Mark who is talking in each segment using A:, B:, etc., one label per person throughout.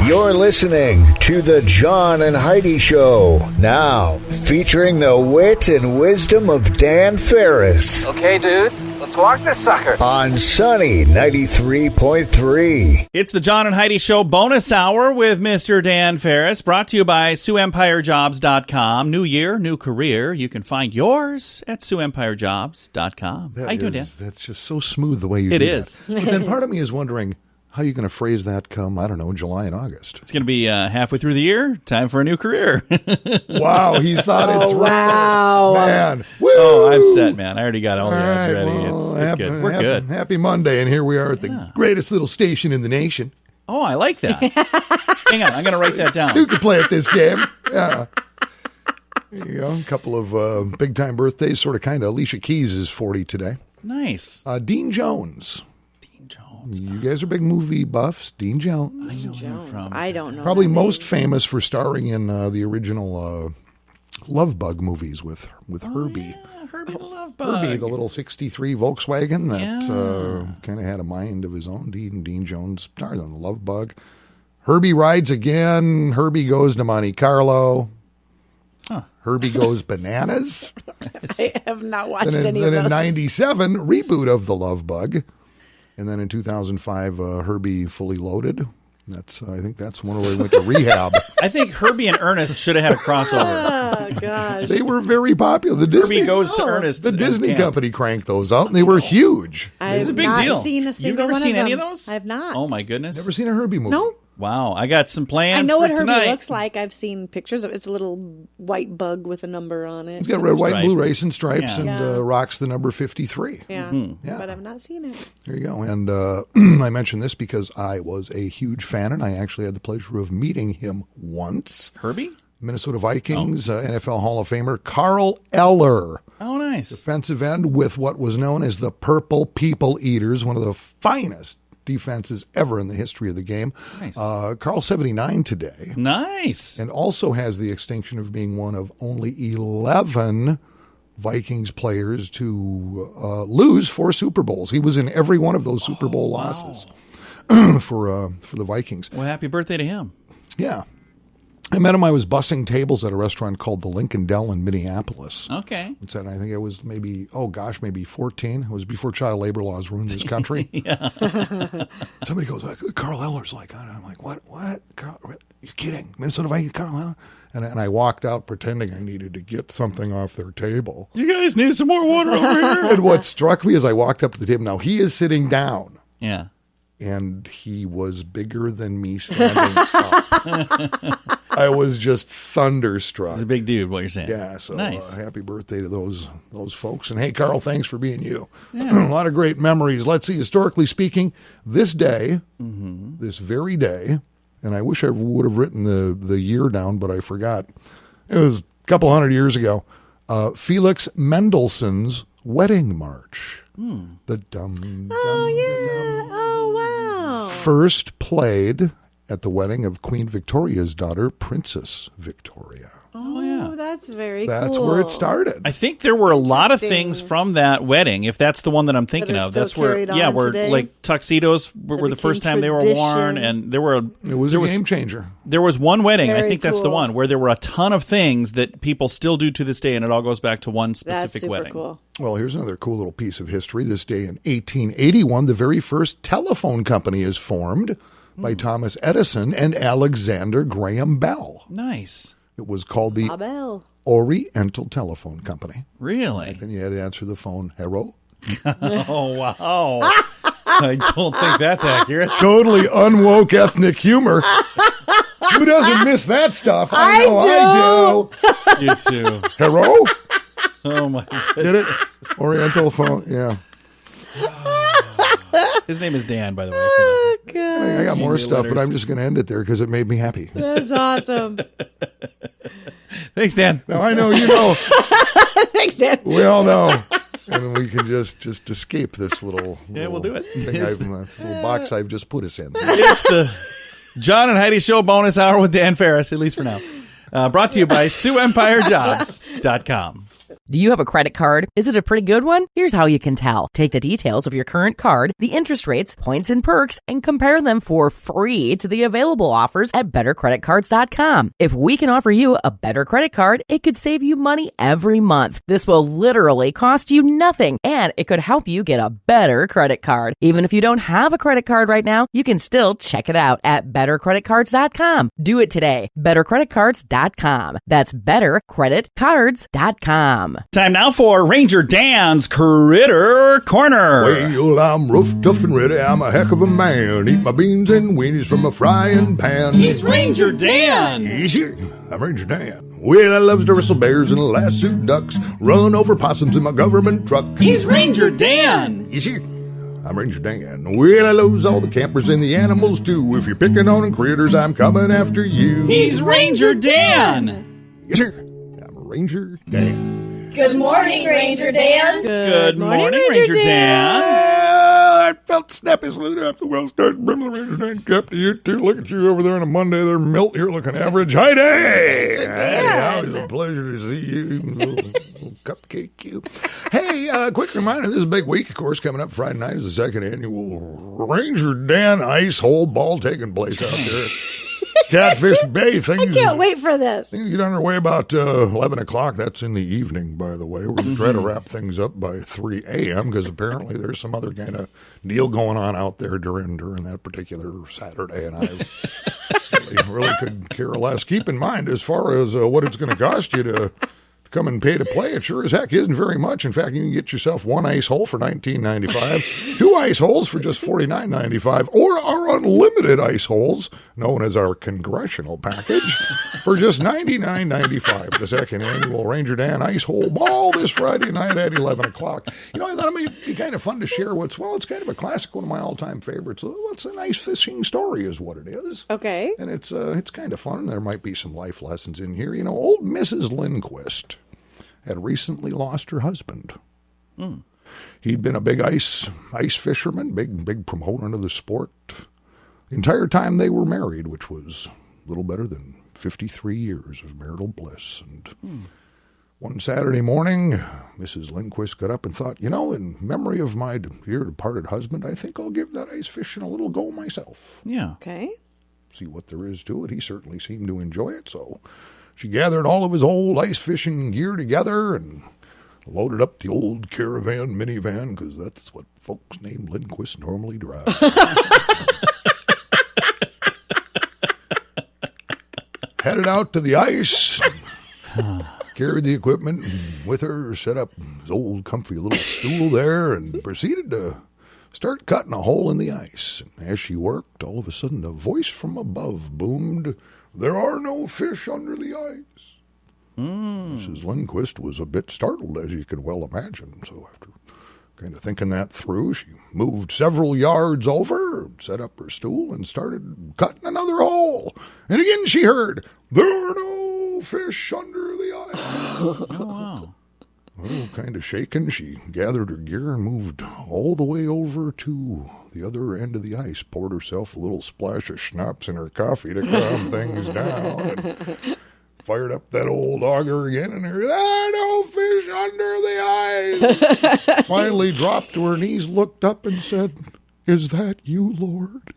A: You're listening to the John and Heidi Show, now featuring the wit and wisdom of Dan Farris.
B: Okay, dudes, let's walk this sucker.
A: On Sunny 93.3.
C: It's the John and Heidi Show bonus hour with Mr. Dan Farris, brought to you by SiouxEmpireJobs.com. New year, new career. You can find yours at SiouxEmpireJobs.com. How you doing, Dan?
D: That's just so smooth the way you
C: It
D: do
C: is.
D: that. But then part of me is wondering, how are you going to phrase that come, I don't know, July and August?
C: It's going to be halfway through the year. Time for a new career.
D: Wow, he's thought it through.
E: Wow.
D: Man. Woo!
C: Oh, I'm set, man. I already got all the ads ready.
D: Well,
C: It's good. We're good.
D: Happy Monday, and here we are at the greatest little station in the nation.
C: Oh, I like that. Hang on. I'm going to write that down.
D: Who could play at this game? Yeah. There you go. A couple of big-time birthdays, sort of kind of. Alicia Keys is 40 today.
C: Nice.
D: Dean Jones.
C: Jones.
D: You guys are big movie buffs. Dean Jones.
C: I know him from.
E: I don't know.
D: Probably
E: that
D: most
E: name.
D: famous for starring in the original Love Bug movies with Herbie.
C: Yeah, Herbie the Love Bug.
D: Herbie, the little 63 Volkswagen that kind of had a mind of his own. Dean Jones starred on the Love Bug. Herbie rides again. Herbie goes to Monte Carlo.
C: Huh.
D: Herbie goes bananas.
E: I have not watched
D: Then
E: any of those.
D: in 97, reboot of the Love Bug. And then in 2005, Herbie Fully Loaded. I think that's one where he went to rehab.
C: I think Herbie and Ernest should have had a crossover.
E: Oh, gosh.
D: They were very popular. The Disney,
C: Herbie goes to Ernest.
D: the
C: at
D: Disney
C: camp.
D: company cranked those out, and they were huge.
C: It's a big
E: not
C: deal.
E: Seen a single
C: You've never
E: one
C: seen
E: of
C: any
E: them.
C: of those?
E: I have not.
C: Oh my goodness.
D: Never seen a Herbie movie.
E: No.
C: Wow. I got some plans
E: I know
C: for
E: what Herbie
C: tonight.
E: looks like. I've seen pictures of it. It's a little white bug with a number on it.
D: He's got red, white, and
C: right.
D: blue racing stripes
C: Yeah.
D: and
E: Yeah.
D: rocks the number 53.
E: Yeah.
D: Yeah.
E: But I've not seen it.
D: There you go. And I mentioned this because I was a huge fan, and I actually had the pleasure of meeting him once.
C: Herbie?
D: Minnesota Vikings, NFL Hall of Famer Carl Eller.
C: Oh, nice.
D: Defensive end with what was known as the Purple People Eaters, one of the finest defenses ever in the history of the game.
C: Nice.
D: Carl's 79 today,
C: Nice.
D: and also has the distinction of being one of only 11 Vikings players to lose 4 Super Bowls. He was in every one of those Super Bowl losses for the Vikings.
C: Well, happy birthday to him.
D: Yeah. I met him. I was bussing tables at a restaurant called the Lincoln Dell in Minneapolis.
C: Okay.
D: I think I was maybe 14. It was before child labor laws ruined this country. Somebody goes, Carl Eller's like, and I'm like, what? Carl, you're kidding. Minnesota Vikings, Carl Eller? And I walked out pretending I needed to get something off their table.
C: You guys need some more water over here.
D: And what struck me as I walked up to the table, now he is sitting down.
C: Yeah.
D: And he was bigger than me standing up. I was just thunderstruck.
C: He's a big dude, what you're saying.
D: Yeah, so
C: nice.
D: Happy birthday to those folks. And hey, Carl, thanks for being you. A lot of great memories. Let's see, historically speaking, this day, this very day, and I wish I would have written the year down, but I forgot. It was a couple hundred years ago. Felix Mendelssohn's Wedding March. The dum.
E: Oh, yeah. Oh, wow.
D: First played at the wedding of Queen Victoria's daughter, Princess Victoria.
E: Oh,
C: yeah.
E: that's very cool.
D: That's where it started.
C: I think there were a lot of
E: Interesting.
C: things from that wedding, if that's the one that I'm thinking
E: That are
C: of.
E: still
C: That's where,
E: carried on
C: where
E: today?
C: like tuxedos were the
E: became
C: first time they were
E: tradition.
C: worn, and there
D: was a game changer.
C: There was one wedding, I
E: Very
C: think that's the
E: cool.
C: one, where there were a ton of things that people still do to this day, and it all goes back to one
E: That's
C: specific
E: super
C: wedding.
E: cool.
D: Well, here's another cool little piece of history. This day in 1881, the very first telephone company is formed by Thomas Edison and Alexander Graham Bell.
C: Nice.
D: It was called the
E: Abel.
D: Oriental Telephone Company.
C: Really?
D: Then you had to answer the phone, hello?
C: Oh, wow. I don't think that's accurate.
D: Totally unwoke ethnic humor. Who doesn't miss that stuff? I know I do.
C: You too.
D: Hello?
C: Oh, my
D: Get it? Oriental phone, yeah.
C: His name is Dan, by the way. For that.
E: God,
D: I got more
C: English
D: stuff, but
C: letters.
D: I'm just going to end it there because it made me happy.
E: that's awesome.
C: Thanks, Dan.
D: Now, I know you know.
E: Thanks, Dan.
D: We all know. And we can just escape this little
C: we'll do it.
D: Thing this little box I've just put us in.
C: It's the John and Heidi Show bonus hour with Dan Farris, at least for now. Brought to you by SiouxEmpireJobs.com.
F: Do you have a credit card? Is it a pretty good one? Here's how you can tell. Take the details of your current card, the interest rates, points, and perks, and compare them for free to the available offers at bettercreditcards.com. If we can offer you a better credit card, it could save you money every month. This will literally cost you nothing, and it could help you get a better credit card. Even if you don't have a credit card right now, you can still check it out at bettercreditcards.com. Do it today. bettercreditcards.com. That's bettercreditcards.com.
C: Time now for Ranger Dan's Critter Corner.
D: Well, I'm rough, tough, and ready. I'm a heck of a man. Eat my beans and weenies from a frying pan.
C: He's Ranger Dan.
D: Easy. I'm Ranger Dan. Well, I loves to wrestle bears and lasso ducks, run over possums in my government truck.
C: He's Ranger Dan.
D: Easy. I'm Ranger Dan. Well, I loves all the campers and the animals too. If you're picking on critters, I'm coming after you.
C: He's Ranger Dan.
D: Yes, sir. I'm Ranger Dan.
G: Good morning, Ranger Dan.
C: Good morning, Ranger Dan.
D: I felt snappy salute after the well started. Ranger Dan kept you too. Look at you over there on a Monday there, Milt. You're looking average. Heidi! Heidi, always a pleasure to see you. Little cupcake you. Hey, quick reminder, this is a big week, of course. Coming up Friday night is the second annual Ranger Dan Ice Hole Ball taking place out there. Catfish Bay. Things
E: I can't wait for this.
D: Things get underway about 11 o'clock. That's in the evening, by the way. We're going to try to wrap things up by 3 a.m. because apparently there's some other kind of deal going on out there during that particular Saturday, and I really could care less. Keep in mind, as far as what it's going to cost you to come and pay to play, it sure as heck isn't very much. In fact, you can get yourself one ice hole for $19.95, two ice holes for just $49.95, or our unlimited ice holes, known as our congressional package, for just $99.95. The second annual Ranger Dan Ice Hole Ball this Friday night at 11 o'clock. You know, I thought it might be kind of fun to share it's kind of a classic, one of my all-time favorites. What's an ice fishing story is what it is.
E: Okay.
D: And it's kind of fun. There might be some life lessons in here. You know, old Mrs. Lindquist had recently lost her husband. He'd been a big ice fisherman, big proponent of the sport. The entire time they were married, which was a little better than 53 years of marital bliss. And one Saturday morning, Mrs. Lindquist got up and thought, you know, in memory of my dear departed husband, I think I'll give that ice fishing a little go myself.
C: Yeah.
E: Okay.
D: See what there is to it. He certainly seemed to enjoy it, so she gathered all of his old ice fishing gear together and loaded up the old caravan minivan, because that's what folks named Lindquist normally drive. Headed out to the ice, carried the equipment with her, set up his old comfy little stool there, and proceeded to start cutting a hole in the ice. And as she worked, all of a sudden a voice from above boomed, "There are no fish under the ice." Mrs. Lindquist was a bit startled, as you can well imagine. So after kind of thinking that through, she moved several yards over, set up her stool, and started cutting another hole. And again she heard, "There are no fish under the ice."
C: Oh, wow.
D: Well, kind of shaken, she gathered her gear and moved all the way over to the other end of the ice, poured herself a little splash of schnapps in her coffee to calm things down, and fired up that old auger again, and there are no fish under the ice. Finally dropped to her knees, looked up and said, "Is that you, Lord?"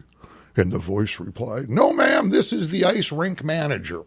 D: And the voice replied, "No, ma'am, this is the ice rink manager."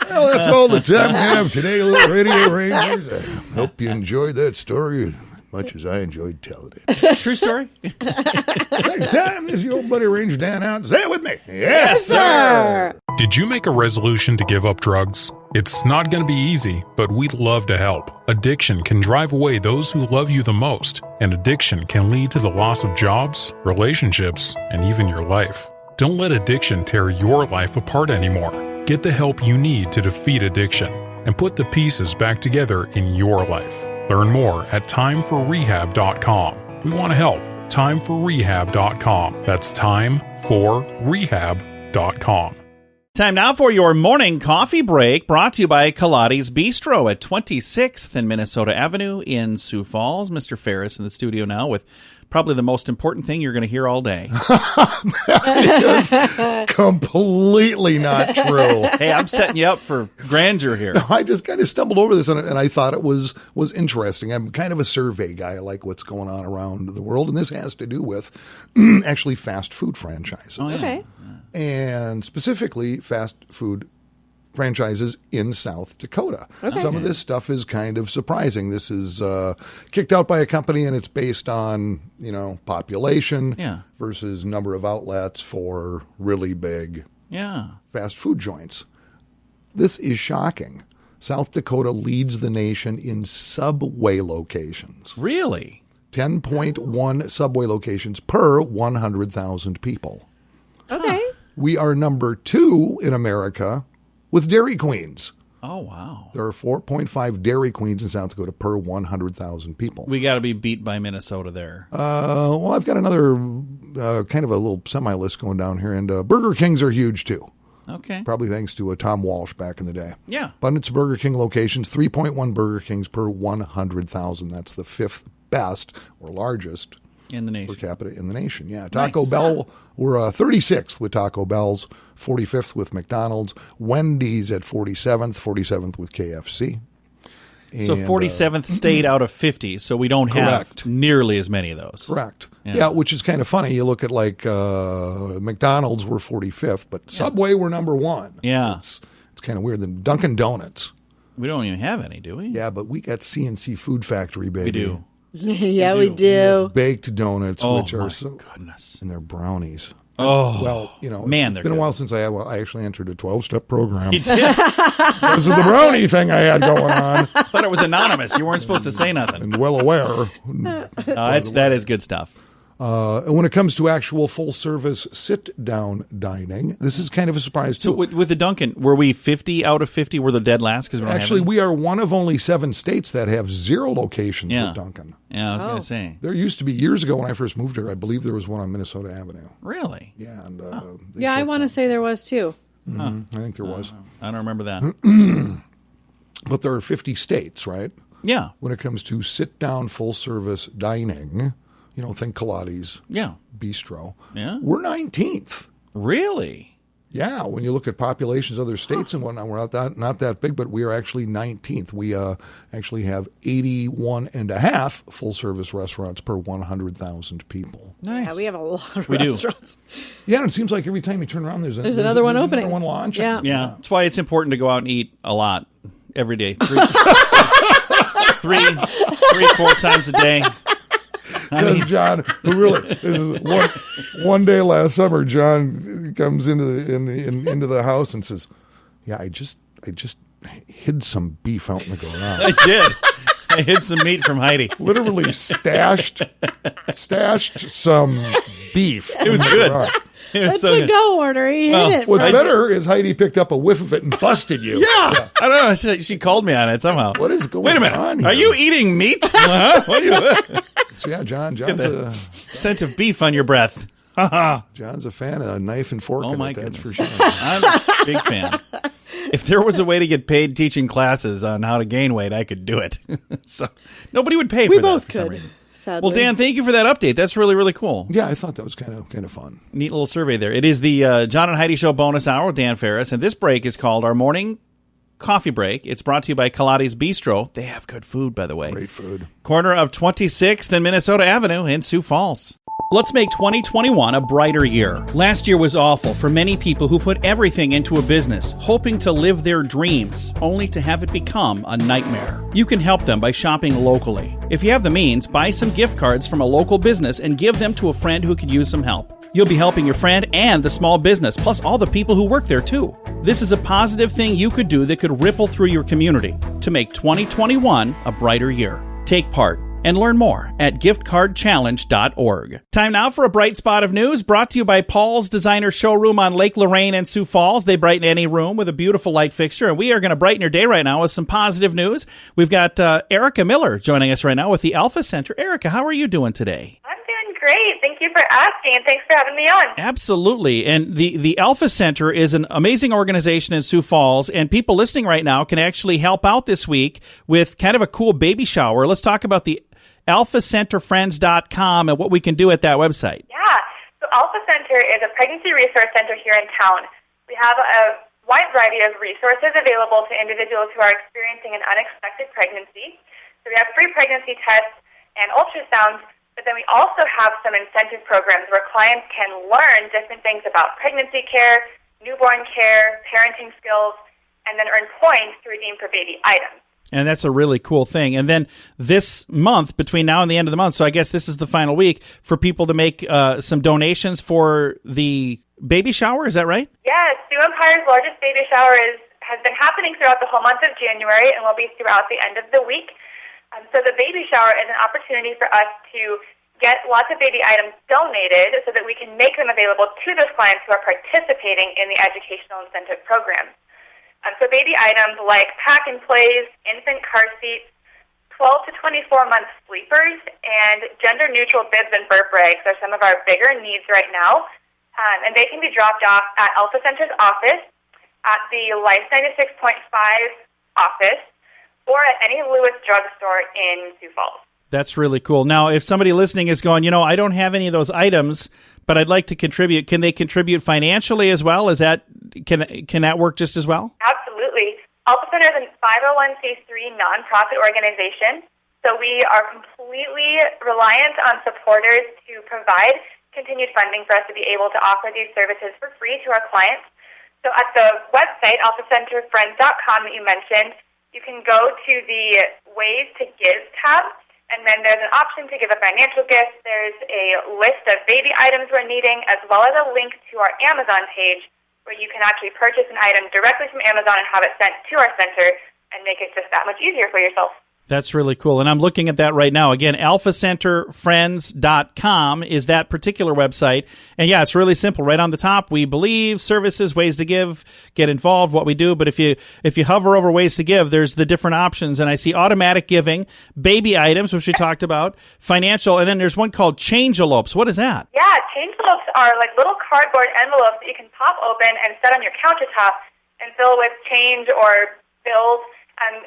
D: Well, that's all the time we have today, little Radio Rangers. I hope you enjoyed that story as much as I enjoyed telling it.
C: True story?
D: Next time, this is your old buddy Ranger Dan out. Say it with me.
E: Yes, sir.
H: Did you make a resolution to give up drugs? It's not going to be easy, but we'd love to help. Addiction can drive away those who love you the most, and addiction can lead to the loss of jobs, relationships, and even your life. Don't let addiction tear your life apart anymore. Get the help you need to defeat addiction and put the pieces back together in your life. Learn more at timeforrehab.com. We want to help. Timeforrehab.com. That's timeforrehab.com.
C: Time now for your morning coffee break, brought to you by Kaladi's Bistro at 26th and Minnesota Avenue in Sioux Falls. Mr. Farris in the studio now with probably the most important thing you're going to hear all day.
D: That is completely not true.
C: Hey, I'm setting you up for grandeur here.
D: No, I just kind of stumbled over this, and I thought it was interesting. I'm kind of a survey guy. I like what's going on around the world, and this has to do with actually fast food franchises.
C: Oh, yeah.
E: Okay.
D: And specifically fast food franchises in South Dakota.
E: Okay.
D: Some of this stuff is kind of surprising. This is kicked out by a company, and it's based on, population versus number of outlets for really big fast food joints. This is shocking. South Dakota leads the nation in Subway locations.
C: Really?
D: 10.1 Subway locations per 100,000 people.
E: Okay.
D: We are number 2 in America with Dairy Queens.
C: Oh, wow.
D: There are 4.5 Dairy Queens in South Dakota per 100,000 people.
C: We got to be beat by Minnesota there.
D: Well, I've got another kind of a little semi-list going down here, and Burger Kings are huge too.
C: Okay.
D: Probably thanks to Tom Walsh back in the day.
C: Yeah.
D: Abundance of Burger King locations, 3.1 Burger Kings per 100,000. That's the 5th best or largest
C: In the nation.
D: per capita in the nation. Yeah. Taco Bell, we're 36th with Taco Bell's, 45th with McDonald's, Wendy's at 47th with KFC.
C: So
D: And,
C: 47th stayed out of 50, so we don't
D: Correct.
C: have nearly as many of those.
D: Correct.
C: Yeah.
D: Yeah, which is kind of funny. You look at like McDonald's, we're 45th, but Subway, we're number 1.
C: Yeah.
D: It's kind of weird. Then Dunkin' Donuts.
C: We don't even have any, do we?
D: Yeah, but we got CNC Food Factory, baby.
C: We do.
E: Yeah, we do.
D: Baked donuts,
C: Oh,
D: which are
C: my
D: so
C: goodness.
D: and they're brownies.
C: Oh,
D: Well,
C: man,
D: it's
C: they're
D: been a
C: good.
D: while since I actually entered a 12-step program.
C: You did?
D: This is the brownie thing I had going on,
C: I thought it was anonymous. You weren't supposed to say nothing.
D: and well aware.
C: That is good stuff.
D: And when it comes to actual full-service sit-down dining, this is kind of a surprise too.
C: So with the Dunkin', were we 50 out of 50? Were the dead last? Because
D: Actually, we are one of only 7 states that have 0 locations
C: Yeah.
D: with Dunkin'.
C: Yeah, I was going to say.
D: There used to be, years ago when I first moved here, I believe there was one on Minnesota Avenue.
C: Really?
D: Yeah, and
E: Yeah, I want to say there was too.
D: I think there was.
C: I don't remember that.
D: But there are 50 states, right?
C: Yeah.
D: When it comes to sit-down full-service dining, think Kaladi's
C: Yeah.
D: Bistro.
C: Yeah.
D: We're 19th.
C: Really?
D: Yeah, when you look at populations, other states and whatnot, we're not that big, but we are actually 19th. We actually have 81 and a half full-service restaurants per 100,000 people.
C: Nice.
E: Yeah, we have a lot of
C: We do.
E: restaurants.
D: Yeah, and it seems like every time you turn around, there's
E: another one opening.
D: Another one launching.
E: Yeah.
C: Yeah. That's why it's important to go out and eat a lot every day. 3, 4 times a day.
D: Says John, who really this is one day last summer, John comes into the house and says, "Yeah, I just hid some beef out in the garage."
C: I did. I hid some meat from Heidi.
D: Literally stashed some beef.
C: It was good. It was
E: That's
C: so
E: a
C: good.
E: go order. He hit it.
D: What's
E: for us.
D: better is Heidi picked up a whiff of it and busted you.
C: Yeah. I don't know. She called me on it somehow.
D: What is going
C: Wait a minute.
D: on here?
C: Are you eating meat? What are you?
D: So yeah, John's a
C: Scent of beef on your breath.
D: John's a fan of a knife and fork.
C: Oh,
D: in
C: my
D: it, that's
C: goodness.
D: for sure.
C: I'm a big fan. If there was a way to get paid teaching classes on how to gain weight, I could do it. So nobody would pay
E: We
C: for that
E: both
C: for some
E: could.
C: reason.
E: Sadly.
C: Well, Dan, thank you for that update. That's really, really cool.
D: Yeah, I thought that was kind of fun.
C: Neat little survey there. It is the John and Heidi Show bonus hour with Dan Farris, and this break is called our morning coffee break. It's brought to you by Kaladi's Bistro. They have good food, by the way.
D: Great food.
C: Corner of 26th and Minnesota Avenue in Sioux Falls. Let's make 2021 a brighter year. Last year was awful for many people who put everything into a business, hoping to live their dreams, only to have it become a nightmare. You can help them by shopping locally. If you have the means, buy some gift cards from a local business and give them to a friend who could use some help. You'll be helping your friend and the small business, plus all the people who work there too. This is a positive thing you could do that could ripple through your community to make 2021 a brighter year. Take part and learn more at giftcardchallenge.org. Time now for a bright spot of news brought to you by Paul's Designer Showroom on Lake Lorraine and Sioux Falls. They brighten any room with a beautiful light fixture, and we are going to brighten your day right now with some positive news. We've got Erica Miller joining us right now with the Alpha Center. Erica, how are you doing today?
I: I'm doing great. Thank Thank you for asking, and thanks for having me on.
C: Absolutely. And the Alpha Center is an amazing organization in Sioux Falls, and people listening right now can actually help out this week with kind of a cool baby shower. Let's talk about the alphacenterfriends.com and what we can do at that website.
I: Yeah. So Alpha Center is a pregnancy resource center here in town. We have a wide variety of resources available to individuals who are experiencing an unexpected pregnancy. So we have free pregnancy tests and ultrasounds, but then we also have some incentive programs where clients can learn different things about pregnancy care, newborn care, parenting skills, and then earn points to redeem for baby items.
C: And that's a really cool thing. And then this month, between now and the end of the month, so I guess this is the final week, for people to make some donations for the baby shower. Is that right?
I: Yes. Sioux Empire's largest baby shower has been happening throughout the whole month of January and will be throughout the end of the week. So the baby shower is an opportunity for us to get lots of baby items donated so that we can make them available to those clients who are participating in the educational incentive program. So baby items like pack and plays, infant car seats, 12 to 24-month sleepers, and gender-neutral bibs and burp rags are some of our bigger needs right now. And they can be dropped off at Alpha Center's office, at the Life 96.5 office, or at any Lewis drugstore in Sioux Falls.
C: That's really cool. Now, if somebody listening is going, I don't have any of those items, but I'd like to contribute, can they contribute financially as well? Can that work just as well?
I: Absolutely. Alpha Center is a 501c3 nonprofit organization, so we are completely reliant on supporters to provide continued funding for us to be able to offer these services for free to our clients. So at the website, alphacenterfriends.com that you mentioned, you can go to the Ways to Give tab, and then there's an option to give a financial gift. There's a list of baby items we're needing, as well as a link to our Amazon page where you can actually purchase an item directly from Amazon and have it sent to our center and make it just that much easier for yourself.
C: That's really cool. And I'm looking at that right now. Again, alphacenterfriends.com is that particular website. And yeah, it's really simple. Right on the top, we believe, services, ways to give, get involved, what we do. But if you hover over ways to give, there's the different options. And I see automatic giving, baby items, which we talked about, financial, and then there's one called change-elopes. What is that?
I: Yeah, change-elopes are like little cardboard envelopes that you can pop open and set on your countertop and fill with change or bills.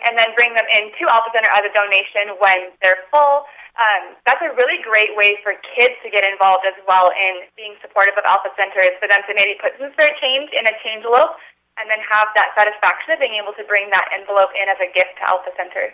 I: And then bring them into Alpha Center as a donation when they're full. That's a really great way for kids to get involved as well in being supportive of Alpha Center, is for them to maybe put some spare change in a change envelope and then have that satisfaction of being able to bring that envelope in as a gift to Alpha Center.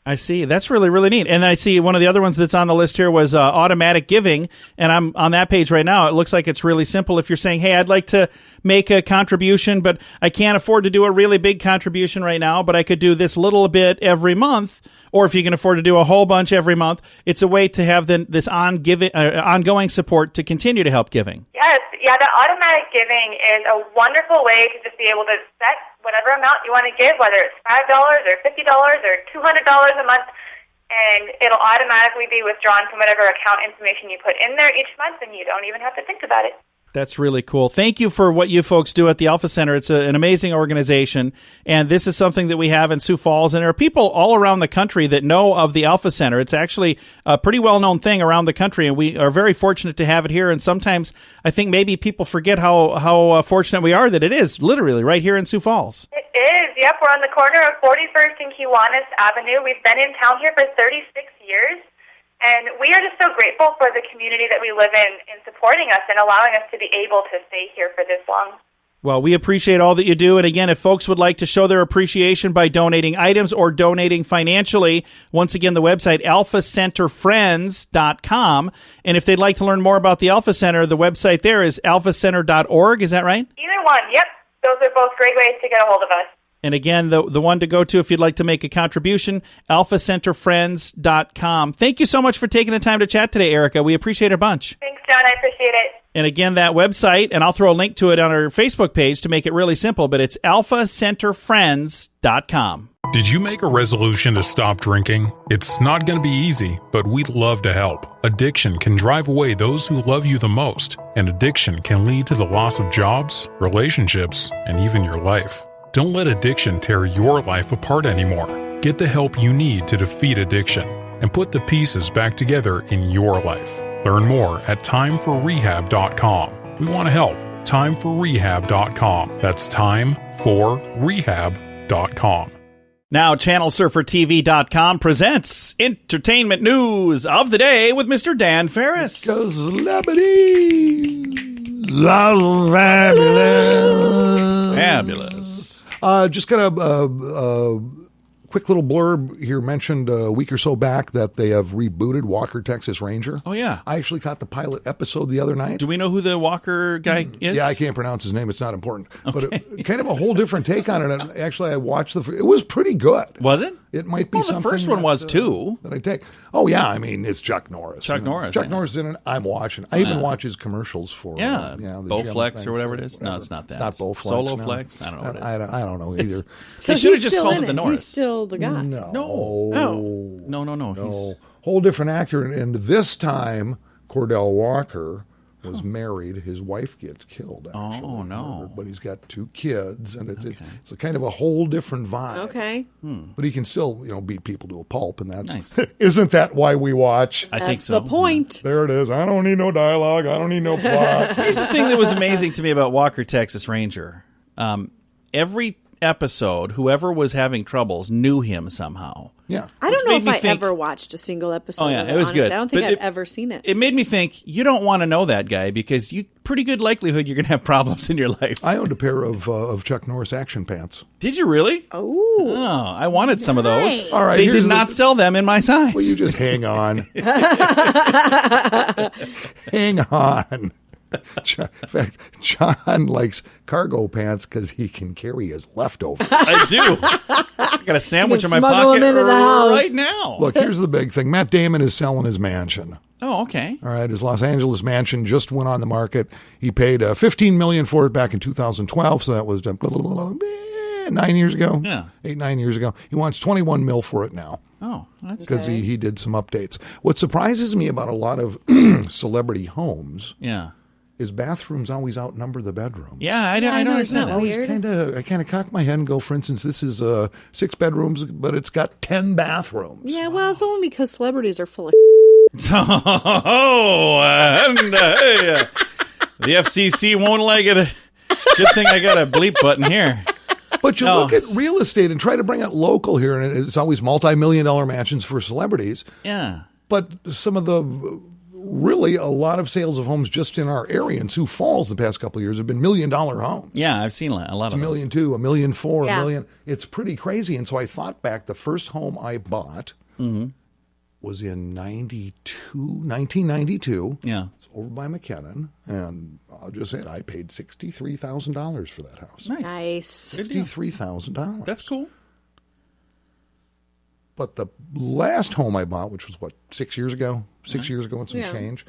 C: I see. That's really, really neat. And I see one of the other ones that's on the list here was automatic giving. And I'm on that page right now. It looks like it's really simple. If you're saying, hey, I'd like to make a contribution, but I can't afford to do a really big contribution right now, but I could do this little bit every month. Or if you can afford to do a whole bunch every month, it's a way to have this ongoing support to continue to help giving.
I: Yes. Yeah, the automatic giving is a wonderful way to just be able to set whatever amount you want to give, whether it's $5 or $50 or $200 a month, and it'll automatically be withdrawn from whatever account information you put in there each month, and you don't even have to think about it.
C: That's really cool. Thank you for what you folks do at the Alpha Center. It's an amazing organization, and this is something that we have in Sioux Falls, and there are people all around the country that know of the Alpha Center. It's actually a pretty well-known thing around the country, and we are very fortunate to have it here, and sometimes I think maybe people forget how fortunate we are that it is literally right here in Sioux Falls.
I: It is. Yep, we're on the corner of 41st and Kiwanis Avenue. We've been in town here for 36 years. And we are just so grateful for the community that we live in supporting us and allowing us to be able to stay here for this long.
C: Well, we appreciate all that you do. And again, if folks would like to show their appreciation by donating items or donating financially, once again, the website, alphacenterfriends.com. And if they'd like to learn more about the Alpha Center, the website there is alphacenter.org. Is that right?
I: Either one. Yep. Those are both great ways to get a hold of us.
C: And again, the one to go to if you'd like to make a contribution, alphacenterfriends.com. Thank you so much for taking the time to chat today, Erica. We appreciate it a bunch.
I: Thanks, John. I appreciate it.
C: And again, that website, and I'll throw a link to it on our Facebook page to make it really simple, but it's alphacenterfriends.com.
H: Did you make a resolution to stop drinking? It's not going to be easy, but we'd love to help. Addiction can drive away those who love you the most, and addiction can lead to the loss of jobs, relationships, and even your life. Don't let addiction tear your life apart anymore. Get the help you need to defeat addiction and put the pieces back together in your life. Learn more at timeforrehab.com. We want to help. Timeforrehab.com. That's timeforrehab.com.
C: Now, ChannelSurferTV.com presents Entertainment News of the Day with Mr. Dan Farris.
D: Celebrity.
C: Fabulous.
D: Just got a quick little blurb here. Mentioned a week or so back that they have rebooted Walker, Texas Ranger.
C: Oh, yeah.
D: I actually caught the pilot episode the other night.
C: Do we know who the Walker guy is?
D: Yeah, I can't pronounce his name. It's not important.
C: Okay.
D: But kind of a whole different take on it. And actually, I watched it was pretty good.
C: Was it?
D: It might be something.
C: The first one was too.
D: That I take. Oh yeah, I mean it's Chuck Norris.
C: Chuck Norris is
D: in it. I'm watching. I even watch his commercials for the
C: Bowflex or whatever it is. No, it's not that.
D: It's not Bowflex.
C: Solo Flex. I don't know what it is.
D: I don't know either.
E: So
C: they should have just called it the Norris.
E: He's still the guy.
C: No. He's
D: Whole different actor, and this time Cordell Walker was married. His wife gets killed. Actually, murdered, but he's got 2 kids, and it's a kind of a whole different vibe.
E: Okay,
D: but he can still beat people to a pulp, and that's
C: nice.
D: Isn't that why we watch?
C: I think so.
E: That's the point.
D: There it is. I don't need no dialogue. I don't need no plot.
C: Here's the thing that was amazing to me about Walker, Texas Ranger. Every episode, whoever was having troubles knew him somehow.
D: Yeah.
E: I don't know if I ever watched a single episode.
C: Oh, yeah,
E: of
C: it was
E: honestly.
C: good.
E: I don't think
C: But
E: I've ever seen it.
C: It made me think, you don't want to know that guy because you pretty good likelihood you're going to have problems in your life.
D: I owned a pair of Chuck Norris action pants.
C: Did you really?
E: Oh,
C: I wanted some of those.
D: All right,
C: they did not sell them in my size.
D: Well, you just hang on. Hang on. In fact, John likes cargo pants because he can carry his leftovers.
C: I do. I got a sandwich in my
E: smuggle
C: pocket
E: them into the house.
C: right now.
D: Look, here's the big thing. Matt Damon is selling his mansion.
C: Oh, okay.
D: All right, his Los Angeles mansion just went on the market. He paid $15 million for it back in 2012, so that was 9 years ago.
C: Yeah.
D: 8-9 years ago. He wants $21 million for it now.
C: Oh, that's
D: because he did some updates. What surprises me about a lot of celebrity homes, is bathrooms always outnumber the bedrooms.
C: Yeah, I don't understand that.
D: I kind of cock my head and go, for instance, this is 6 bedrooms, but it's got 10 bathrooms.
E: Yeah, well, it's only because celebrities are full of
C: the FCC won't like it. Good thing I got a bleep button here.
D: But you look at real estate and try to bring it local here, and it's always multi-million-dollar mansions for celebrities.
C: Yeah.
D: But some of the... Really, a lot of sales of homes just in our area in Sioux Falls the past couple of years have been $1 million homes.
C: Yeah, I've seen a lot of
D: $1.2 million, $1.4 million, $1 million. It's pretty crazy. And so I thought back, the first home I bought was in 1992.
C: Yeah.
D: It's over by McKinnon. And I'll just say it, I paid $63,000 for that house.
E: Nice.
D: $63,000.
C: That's cool.
D: But the last home I bought, which was 6 years ago? 6 years ago and some change.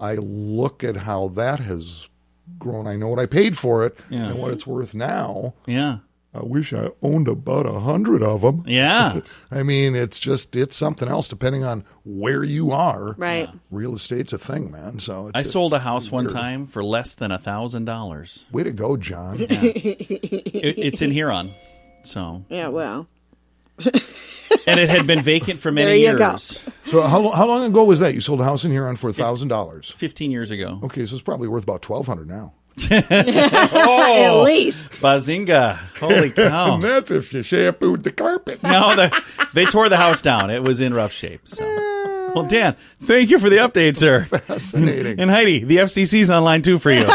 D: I look at how that has grown. I know what I paid for it and what it's worth now.
C: Yeah.
D: I wish I owned about 100 of them.
C: Yeah.
D: I mean, it's something else depending on where you are.
E: Right.
D: Real estate's a thing, man. So
C: I sold a house one time for less than $1,000.
D: Way to go, John.
C: Yeah. It's in Huron. So.
E: Yeah, well.
C: And it had been vacant for many years. Go.
D: So how long ago was that? You sold a house in Huron for $1,000?
C: 15 years ago.
D: Okay, so it's probably worth about $1,200 now.
E: At least.
C: Bazinga. Holy cow.
D: And that's if you shampooed the carpet.
C: No, they tore the house down. It was in rough shape. So. Well, Dan, thank you for the update, sir.
D: Fascinating.
C: And Heidi, the FCC's online too for you.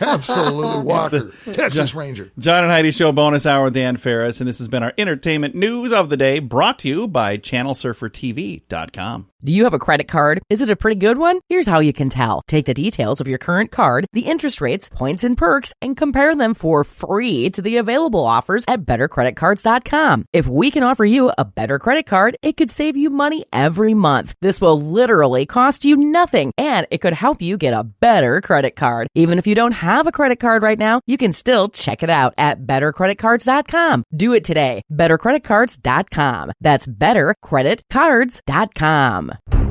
D: Absolutely. Walker, Texas Ranger.
C: John and Heidi Show bonus hour with Dan Farris, and this has been our entertainment news of the day, brought to you by ChannelSurferTV.com.
F: Do you have a credit card? Is it a pretty good one? Here's how you can tell. Take the details of your current card, the interest rates, points, and perks, and compare them for free to the available offers at bettercreditcards.com. If we can offer you a better credit card, it could save you money every month. This will literally cost you nothing, and it could help you get a better credit card. Even if you don't have a credit card right now, you can still check it out at bettercreditcards.com. Do it today. Bettercreditcards.com. That's bettercreditcards.com.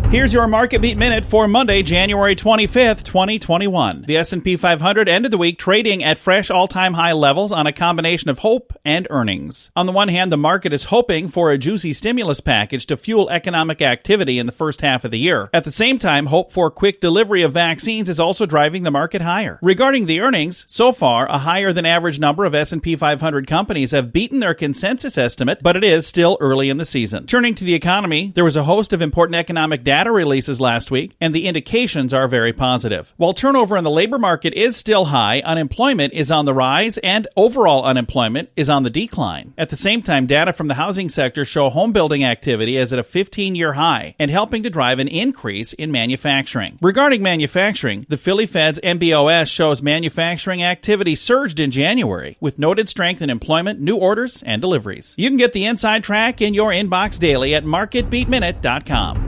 C: Here's your Market Beat Minute for Monday, January 25th, 2021. The S&P 500 ended the week trading at fresh all-time high levels on a combination of hope and earnings. On the one hand, the market is hoping for a juicy stimulus package to fuel economic activity in the first half of the year. At the same time, hope for quick delivery of vaccines is also driving the market higher. Regarding the earnings, so far, a higher than average number of S&P 500 companies have beaten their consensus estimate, but it is still early in the season. Turning to the economy, there was a host of important economic data releases last week, and the indications are very positive. While turnover in the labor market is still high, unemployment is on the rise, and overall unemployment is on the decline. At the same time, data from the housing sector show home building activity is at a 15-year high and helping to drive an increase in manufacturing. Regarding manufacturing, the Philly Fed's MBOS shows manufacturing activity surged in January, with noted strength in employment, new orders, and deliveries. You can get the inside track in your inbox daily at marketbeatminute.com.